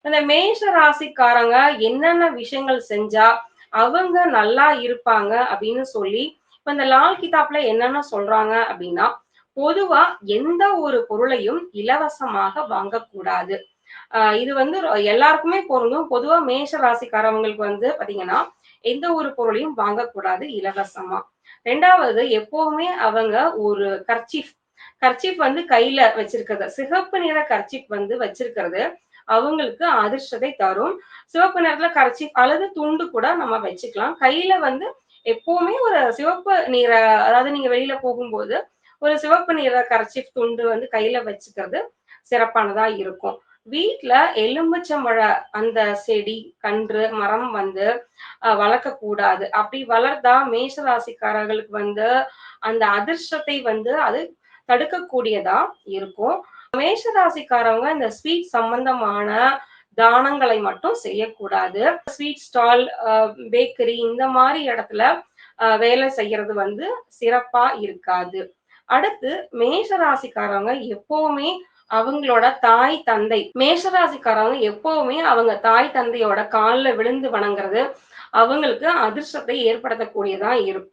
அந்த மேஷ ராசிக்காரங்க என்னென்ன விஷயங்கள் செஞ்சா அவங்க நல்லா இருப்பாங்க அப்படின்னு சொல்லி, இப்ப இந்த லால் கிதாப்ல என்னென்ன சொல்றாங்க அப்படின்னா, பொதுவா எந்த ஒரு பொருளையும் இலவசமாக வாங்கக்கூடாது. இது வந்து எல்லாருக்குமே பொருந்தும். பொதுவா மேஷ ராசிக்காரவங்களுக்கு வந்து பாத்தீங்கன்னா, எந்த ஒரு பொருளையும் வாங்கக்கூடாது இலவசமா. 2வது எப்பவுமே அவங்க ஒரு கர்ச்சீப் வந்து கையில வச்சிருக்கிறது. சிகப்பு நிற கர்ச்சீப் வந்து வச்சிருக்கிறது, அவங்களுக்கு அதிர்ஷ்டத்தை தரும். சிவப்பு நிறத்துல கர்ச்சீப் அல்லது துண்டு கூட நம்ம வச்சுக்கலாம். கையில வந்து எப்பவுமே ஒரு சிவப்பு நிற அதாவது நீங்க வெளியில போகும்போது, ஒரு சிவப்பு நிற கர்ச்சீப் துண்டு வந்து கையில வச்சுக்கிறது சிறப்பானதா இருக்கும். வீட்ல எலுமிச்சம்பழ அந்த செடி, கன்று, மரம் வந்து வளர்க்கக்கூடாது. அப்படி வளர்த்தா மேஷ ராசிக்காரர்களுக்கு வந்து அந்த அதிர்ஷ்டத்தை வந்து அது தடுக்கக்கூடியதா இருக்கும். மேஷ ராசிக்காரவங்க இந்த ஸ்வீட் சம்பந்தமான தானங்களை மட்டும் செய்யக்கூடாது. ஸ்வீட் ஸ்டால், பேக்கரி இந்த மாரி இடத்துல வேலை செய்யறது வந்து சிறப்பா இருக்காது. அடுத்து மேஷ ராசிக்காரவங்க எப்பவுமே அவங்களோட தாய், தந்தை மேஷராசிக்காரவங்க எப்பவுமே அவங்க தாய், தந்தையோட கால்ல விழுந்து வணங்குறது, அவங்களுக்கு அதிர்ஷ்டத்தை ஏற்படுத்தக்கூடியதா இருக்கும்.